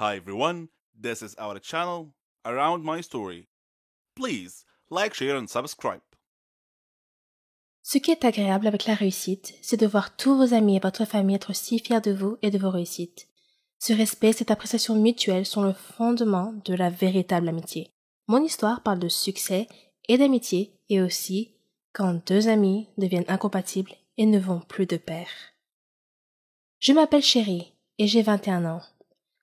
Hi everyone, this is our channel Around My Story. Please like, share and subscribe. Ce qui est agréable avec la réussite, c'est de voir tous vos amis et votre famille être si fiers de vous et de vos réussites. Ce respect et cette appréciation mutuelle sont le fondement de la véritable amitié. Mon histoire parle de succès et d'amitié et aussi quand deux amis deviennent incompatibles et ne vont plus de pair. Je m'appelle Chérie et j'ai 21 ans.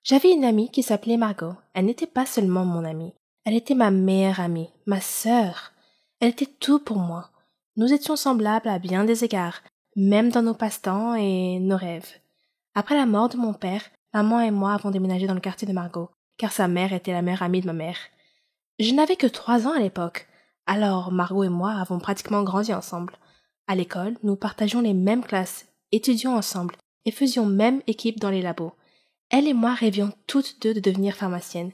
J'avais une amie qui s'appelait Margot. Elle n'était pas seulement mon amie. Elle était ma meilleure amie, ma sœur. Elle était tout pour moi. Nous étions semblables à bien des égards, même dans nos passe-temps et nos rêves. Après la mort de mon père, maman et moi avons déménagé dans le quartier de Margot, car sa mère était la meilleure amie de ma mère. Je n'avais que 3 ans à l'époque, alors Margot et moi avons pratiquement grandi ensemble. À l'école, nous partagions les mêmes classes, étudions ensemble et faisions même équipe dans les labos. Elle et moi rêvions toutes deux de devenir pharmaciennes.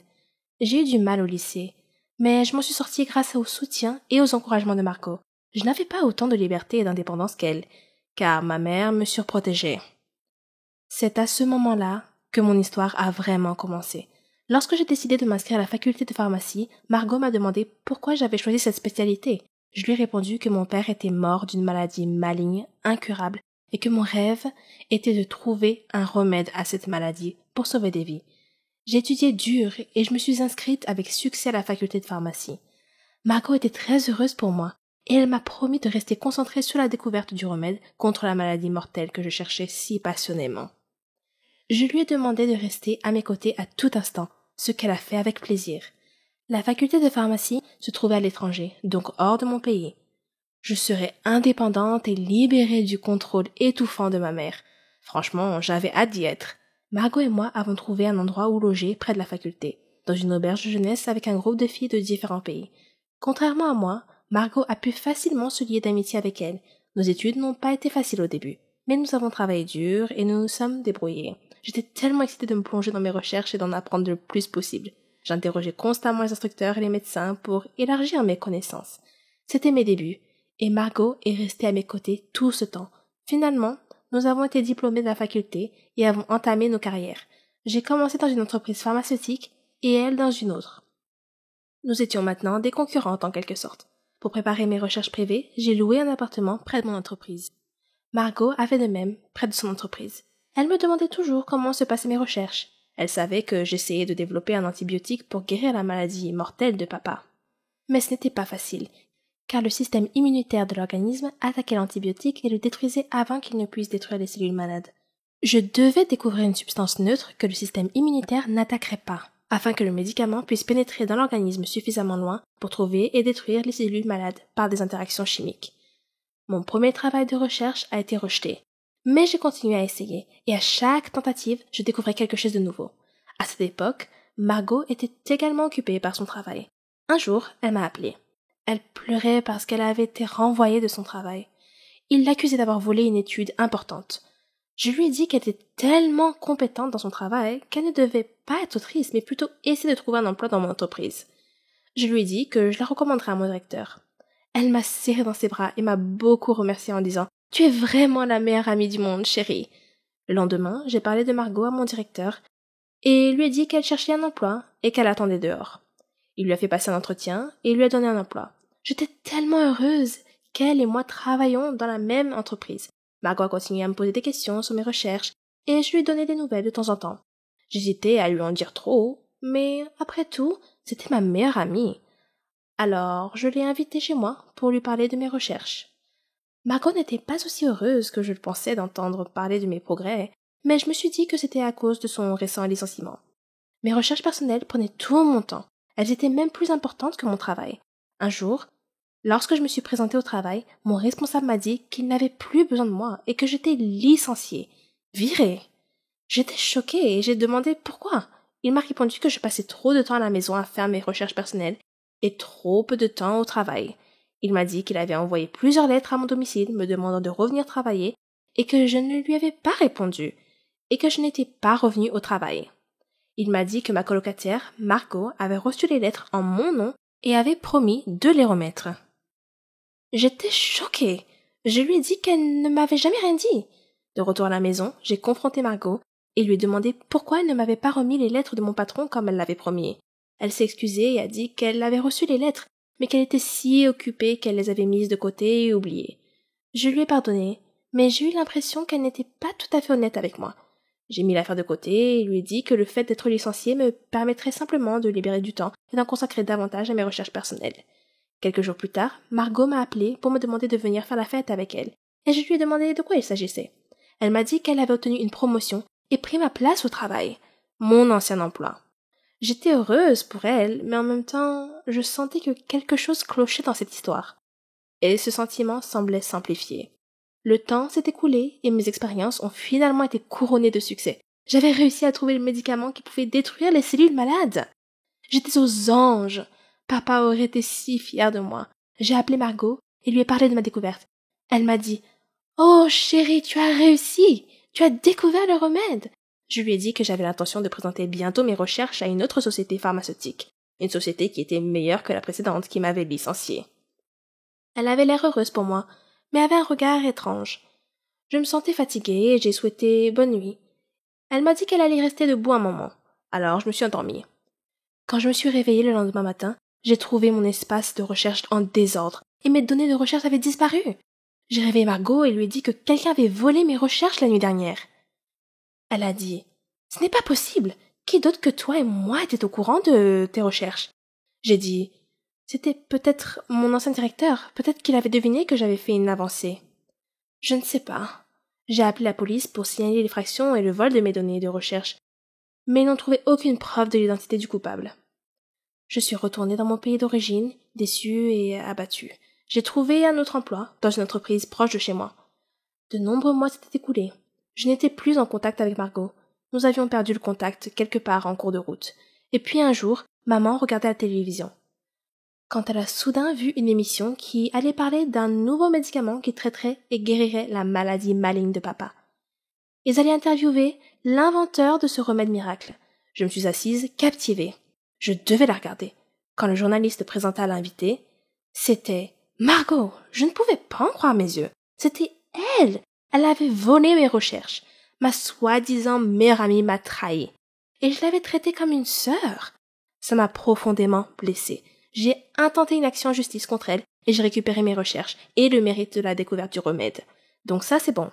J'ai eu du mal au lycée, mais je m'en suis sortie grâce au soutien et aux encouragements de Margot. Je n'avais pas autant de liberté et d'indépendance qu'elle, car ma mère me surprotégeait. C'est à ce moment-là que mon histoire a vraiment commencé. Lorsque j'ai décidé de m'inscrire à la faculté de pharmacie, Margot m'a demandé pourquoi j'avais choisi cette spécialité. Je lui ai répondu que mon père était mort d'une maladie maligne, incurable, et que mon rêve était de trouver un remède à cette maladie pour sauver des vies. J'ai étudié dur et je me suis inscrite avec succès à la faculté de pharmacie. Margot était très heureuse pour moi et elle m'a promis de rester concentrée sur la découverte du remède contre la maladie mortelle que je cherchais si passionnément. Je lui ai demandé de rester à mes côtés à tout instant, ce qu'elle a fait avec plaisir. La faculté de pharmacie se trouvait à l'étranger, donc hors de mon pays. Je serais indépendante et libérée du contrôle étouffant de ma mère. Franchement, j'avais hâte d'y être. Margot et moi avons trouvé un endroit où loger près de la faculté, dans une auberge de jeunesse avec un groupe de filles de différents pays. Contrairement à moi, Margot a pu facilement se lier d'amitié avec elle. Nos études n'ont pas été faciles au début, mais nous avons travaillé dur et nous nous sommes débrouillés. J'étais tellement excitée de me plonger dans mes recherches et d'en apprendre le plus possible. J'interrogeais constamment les instructeurs et les médecins pour élargir mes connaissances. C'était mes débuts, et Margot est restée à mes côtés tout ce temps. Finalement, nous avons été diplômés de la faculté et avons entamé nos carrières. J'ai commencé dans une entreprise pharmaceutique et elle dans une autre. Nous étions maintenant des concurrentes en quelque sorte. Pour préparer mes recherches privées, j'ai loué un appartement près de mon entreprise. Margot a fait de même près de son entreprise. Elle me demandait toujours comment se passaient mes recherches. Elle savait que j'essayais de développer un antibiotique pour guérir la maladie mortelle de papa. Mais ce n'était pas facile, car le système immunitaire de l'organisme attaquait l'antibiotique et le détruisait avant qu'il ne puisse détruire les cellules malades. Je devais découvrir une substance neutre que le système immunitaire n'attaquerait pas, afin que le médicament puisse pénétrer dans l'organisme suffisamment loin pour trouver et détruire les cellules malades par des interactions chimiques. Mon premier travail de recherche a été rejeté, mais j'ai continué à essayer, et à chaque tentative, je découvrais quelque chose de nouveau. À cette époque, Margot était également occupée par son travail. Un jour, elle m'a appelée. Elle pleurait parce qu'elle avait été renvoyée de son travail. Il l'accusait d'avoir volé une étude importante. Je lui ai dit qu'elle était tellement compétente dans son travail qu'elle ne devait pas être triste, mais plutôt essayer de trouver un emploi dans mon entreprise. Je lui ai dit que je la recommanderais à mon directeur. Elle m'a serré dans ses bras et m'a beaucoup remercié en disant « Tu es vraiment la meilleure amie du monde, chérie ». Le lendemain, j'ai parlé de Margot à mon directeur et lui ai dit qu'elle cherchait un emploi et qu'elle attendait dehors. Il lui a fait passer un entretien et lui a donné un emploi. J'étais tellement heureuse qu'elle et moi travaillions dans la même entreprise. Margot a continué à me poser des questions sur mes recherches et je lui ai donné des nouvelles de temps en temps. J'hésitais à lui en dire trop, mais après tout, c'était ma meilleure amie. Alors, je l'ai invitée chez moi pour lui parler de mes recherches. Margot n'était pas aussi heureuse que je le pensais d'entendre parler de mes progrès, mais je me suis dit que c'était à cause de son récent licenciement. Mes recherches personnelles prenaient tout mon temps. Elles étaient même plus importantes que mon travail. Un jour, lorsque je me suis présentée au travail, mon responsable m'a dit qu'il n'avait plus besoin de moi et que j'étais licenciée, virée. J'étais choquée et j'ai demandé pourquoi. Il m'a répondu que je passais trop de temps à la maison à faire mes recherches personnelles et trop peu de temps au travail. Il m'a dit qu'il avait envoyé plusieurs lettres à mon domicile me demandant de revenir travailler et que je ne lui avais pas répondu et que je n'étais pas revenue au travail. Il m'a dit que ma colocataire, Margot, avait reçu les lettres en mon nom et avait promis de les remettre. J'étais choquée. Je lui ai dit qu'elle ne m'avait jamais rien dit. De retour à la maison, j'ai confronté Margot et lui ai demandé pourquoi elle ne m'avait pas remis les lettres de mon patron comme elle l'avait promis. Elle s'est excusée et a dit qu'elle avait reçu les lettres, mais qu'elle était si occupée qu'elle les avait mises de côté et oubliées. Je lui ai pardonné, mais j'ai eu l'impression qu'elle n'était pas tout à fait honnête avec moi. J'ai mis l'affaire de côté et lui ai dit que le fait d'être licenciée me permettrait simplement de libérer du temps et d'en consacrer davantage à mes recherches personnelles. Quelques jours plus tard, Margot m'a appelé pour me demander de venir faire la fête avec elle, et je lui ai demandé de quoi il s'agissait. Elle m'a dit qu'elle avait obtenu une promotion et pris ma place au travail, mon ancien emploi. J'étais heureuse pour elle, mais en même temps, je sentais que quelque chose clochait dans cette histoire. Et ce sentiment semblait s'amplifier. Le temps s'est écoulé et mes expériences ont finalement été couronnées de succès. J'avais réussi à trouver le médicament qui pouvait détruire les cellules malades. J'étais aux anges. Papa aurait été si fier de moi. J'ai appelé Margot et lui ai parlé de ma découverte. Elle m'a dit « Oh, chérie, tu as réussi! Tu as découvert le remède! » Je lui ai dit que j'avais l'intention de présenter bientôt mes recherches à une autre société pharmaceutique, une société qui était meilleure que la précédente qui m'avait licenciée. Elle avait l'air heureuse pour moi, mais avait un regard étrange. Je me sentais fatiguée et j'ai souhaité bonne nuit. Elle m'a dit qu'elle allait rester debout un moment, alors je me suis endormie. Quand je me suis réveillée le lendemain matin, j'ai trouvé mon espace de recherche en désordre et mes données de recherche avaient disparu. J'ai réveillé Margot et lui ai dit que quelqu'un avait volé mes recherches la nuit dernière. Elle a dit « Ce n'est pas possible. Qui d'autre que toi et moi était au courant de tes recherches ?» J'ai dit « C'était peut-être mon ancien directeur. Peut-être qu'il avait deviné que j'avais fait une avancée. » Je ne sais pas. J'ai appelé la police pour signaler l'effraction et le vol de mes données de recherche, mais ils n'ont trouvé aucune preuve de l'identité du coupable. Je suis retournée dans mon pays d'origine, déçue et abattue. J'ai trouvé un autre emploi, dans une entreprise proche de chez moi. De nombreux mois s'étaient écoulés. Je n'étais plus en contact avec Margot. Nous avions perdu le contact quelque part en cours de route. Et puis un jour, maman regardait la télévision. Quand elle a soudain vu une émission qui allait parler d'un nouveau médicament qui traiterait et guérirait la maladie maligne de papa. Ils allaient interviewer l'inventeur de ce remède miracle. Je me suis assise, captivée. Je devais la regarder. Quand le journaliste présenta l'invité, c'était Margot. Je ne pouvais pas en croire mes yeux. C'était elle. Elle avait volé mes recherches. Ma soi-disant meilleure amie m'a trahi. Et je l'avais traitée comme une sœur. Ça m'a profondément blessée. J'ai intenté une action en justice contre elle et j'ai récupéré mes recherches et le mérite de la découverte du remède. Donc ça, c'est bon.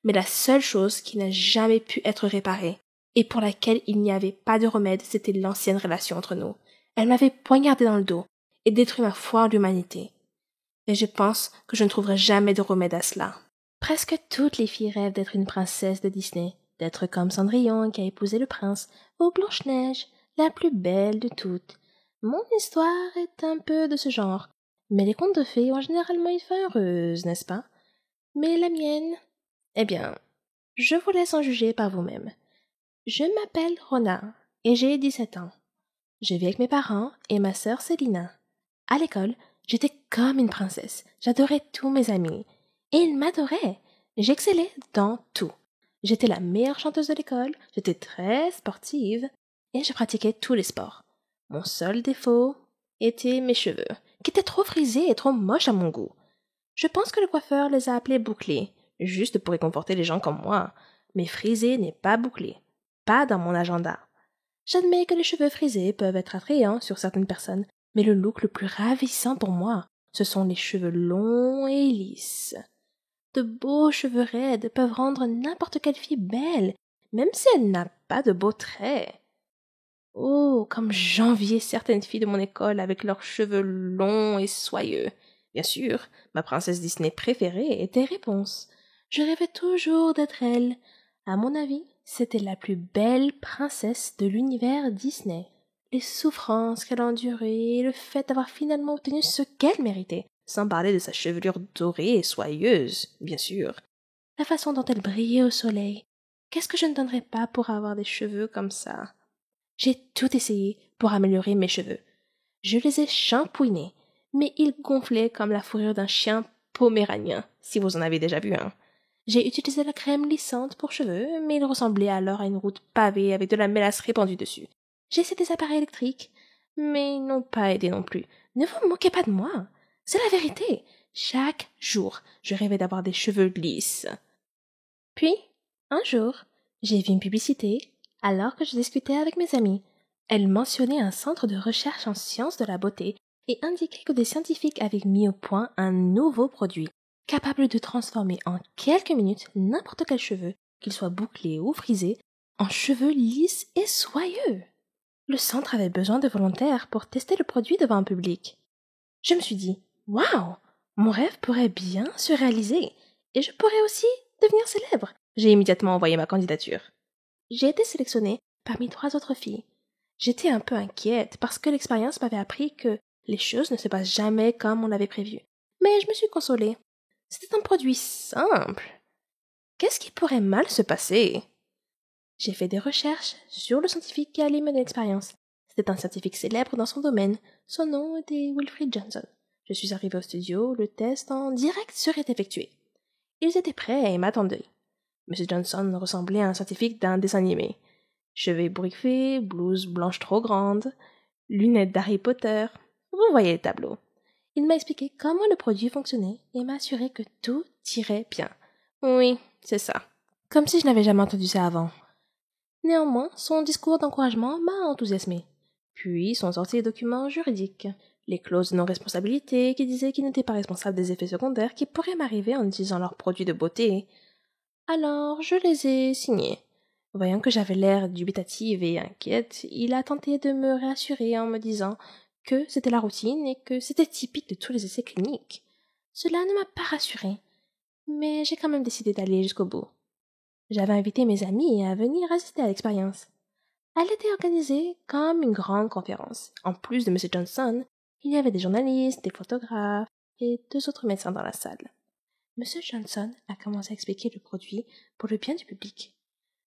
Mais la seule chose qui n'a jamais pu être réparée et pour laquelle il n'y avait pas de remède, c'était l'ancienne relation entre nous. Elle m'avait poignardé dans le dos et détruit ma foi en l'humanité. Et je pense que je ne trouverai jamais de remède à cela. Presque toutes les filles rêvent d'être une princesse de Disney, d'être comme Cendrillon qui a épousé le prince, ou Blanche-Neige, la plus belle de toutes. Mon histoire est un peu de ce genre, mais les contes de fées ont généralement une fin heureuse, n'est-ce pas? Mais la mienne... Eh bien, je vous laisse en juger par vous-même. Je m'appelle Rona, et j'ai 17 ans. Je vis avec mes parents et ma sœur Célina. À l'école, j'étais comme une princesse. J'adorais tous mes amis. Et ils m'adoraient. J'excellais dans tout. J'étais la meilleure chanteuse de l'école, j'étais très sportive, et je pratiquais tous les sports. Mon seul défaut était mes cheveux, qui étaient trop frisés et trop moches à mon goût. Je pense que le coiffeur les a appelés bouclés, juste pour réconforter les gens comme moi. Mais frisé n'est pas bouclé. Pas dans mon agenda. J'admets que les cheveux frisés peuvent être attrayants sur certaines personnes, mais le look le plus ravissant pour moi, ce sont les cheveux longs et lisses. De beaux cheveux raides peuvent rendre n'importe quelle fille belle, même si elle n'a pas de beaux traits. Oh, comme j'enviais certaines filles de mon école avec leurs cheveux longs et soyeux. Bien sûr, ma princesse Disney préférée était Réponse. Je rêvais toujours d'être elle. À mon avis, c'était la plus belle princesse de l'univers Disney. Les souffrances qu'elle a endurées et le fait d'avoir finalement obtenu ce qu'elle méritait, sans parler de sa chevelure dorée et soyeuse, bien sûr. La façon dont elle brillait au soleil. Qu'est-ce que je ne donnerais pas pour avoir des cheveux comme ça? J'ai tout essayé pour améliorer mes cheveux. Je les ai shampouinés, mais ils gonflaient comme la fourrure d'un chien poméranien, si vous en avez déjà vu un. J'ai utilisé la crème lissante pour cheveux, mais ils ressemblaient alors à une route pavée avec de la mélasse répandue dessus. J'ai essayé des appareils électriques, mais ils n'ont pas aidé non plus. Ne vous moquez pas de moi. C'est la vérité. Chaque jour, je rêvais d'avoir des cheveux lisses. Puis, un jour, J'ai vu une publicité alors que je discutais avec mes amis. Elle mentionnait un centre de recherche en sciences de la beauté et indiquait que des scientifiques avaient mis au point un nouveau produit capable de transformer en quelques minutes n'importe quel cheveu, qu'il soit bouclé ou frisé, en cheveux lisses et soyeux. Le centre avait besoin de volontaires pour tester le produit devant un public. Je me suis dit, waouh, mon rêve pourrait bien se réaliser et je pourrais aussi devenir célèbre. J'ai immédiatement envoyé ma candidature. J'ai été sélectionnée parmi 3 autres filles. J'étais un peu inquiète parce que l'expérience m'avait appris que les choses ne se passent jamais comme on l'avait prévu. Mais je me suis consolée. C'était un produit simple. Qu'est-ce qui pourrait mal se passer? J'ai fait des recherches sur le scientifique qui allait mener l'expérience. C'était un scientifique célèbre dans son domaine. Son nom était Wilfred Johnson. Je suis arrivée au studio, le test en direct serait effectué. Ils étaient prêts et m'attendaient. M. Johnson ressemblait à un scientifique d'un dessin animé. Cheveux ébouriffés, blouse blanche trop grande, lunettes d'Harry Potter. Vous voyez le tableau. Il m'a expliqué comment le produit fonctionnait et m'a assuré que tout irait bien. Oui, c'est ça. Comme si je n'avais jamais entendu ça avant. Néanmoins, son discours d'encouragement m'a enthousiasmé. Puis sont sortis les documents juridiques, les clauses de non-responsabilité qui disaient qu'ils n'étaient pas responsables des effets secondaires qui pourraient m'arriver en utilisant leurs produits de beauté. Alors, je les ai signés. Voyant que j'avais l'air dubitative et inquiète, il a tenté de me réassurer en me disant que c'était la routine et que c'était typique de tous les essais cliniques. Cela ne m'a pas rassurée, mais j'ai quand même décidé d'aller jusqu'au bout. J'avais invité mes amis à venir assister à l'expérience. Elle était organisée comme une grande conférence. En plus de M. Johnson, il y avait des journalistes, des photographes et 2 autres médecins dans la salle. M. Johnson a commencé à expliquer le produit pour le bien du public.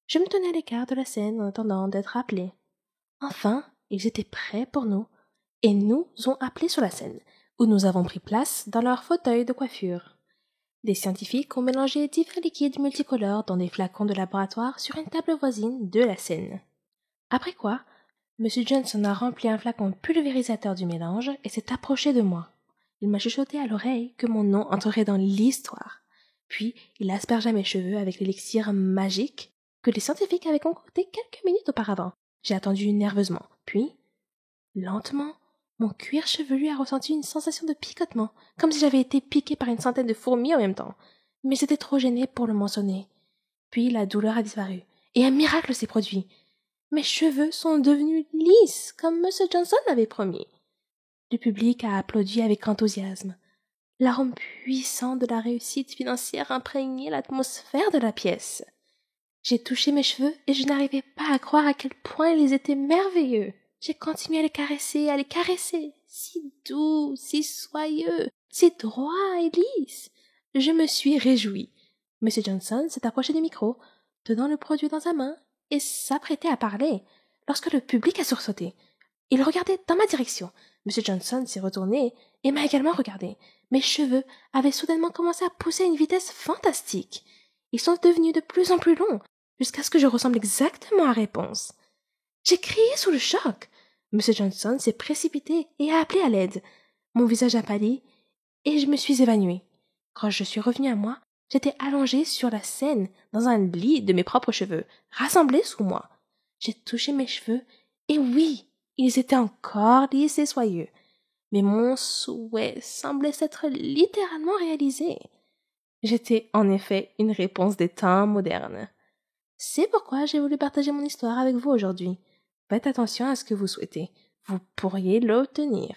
Je me tenais à l'écart de la scène en attendant d'être appelé. Enfin, ils étaient prêts pour nous, et nous ont appelés sur la scène, où nous avons pris place dans leur fauteuil de coiffure. Des scientifiques ont mélangé divers liquides multicolores dans des flacons de laboratoire sur une table voisine de la scène. Après quoi, M. Johnson a rempli un flacon pulvérisateur du mélange et s'est approché de moi. Il m'a chuchoté à l'oreille que mon nom entrerait dans l'histoire. Puis, il aspergea mes cheveux avec l'élixir magique que les scientifiques avaient concocté quelques minutes auparavant. J'ai attendu nerveusement. Puis, lentement, mon cuir chevelu a ressenti une sensation de picotement, comme si j'avais été piqué par une centaine de fourmis en même temps. Mais j'étais trop gênée pour le mentionner. Puis la douleur a disparu, et un miracle s'est produit. Mes cheveux sont devenus lisses, comme M. Johnson l'avait promis. Le public a applaudi avec enthousiasme. L'arôme puissant de la réussite financière imprégnait l'atmosphère de la pièce. J'ai touché mes cheveux et je n'arrivais pas à croire à quel point ils étaient merveilleux. J'ai continué à les caresser, si doux, si soyeux, si droits et lisses. Je me suis réjouie. M. Johnson s'est approché du micro, tenant le produit dans sa main, et s'apprêtait à parler, lorsque le public a sursauté. Il regardait dans ma direction. M. Johnson s'est retourné et m'a également regardé. Mes cheveux avaient soudainement commencé à pousser à une vitesse fantastique. Ils sont devenus de plus en plus longs, jusqu'à ce que je ressemble exactement à Réponse. J'ai crié sous le choc. M. Johnson s'est précipité et a appelé à l'aide. Mon visage a pâli et je me suis évanouie. Quand je suis revenue à moi, j'étais allongée sur la scène dans un lit de mes propres cheveux, rassemblés sous moi. J'ai touché mes cheveux et oui, ils étaient encore lisses et soyeux. Mais mon souhait semblait s'être littéralement réalisé. J'étais en effet une réponse des temps modernes. C'est pourquoi j'ai voulu partager mon histoire avec vous aujourd'hui. Faites attention à ce que vous souhaitez. Vous pourriez l'obtenir.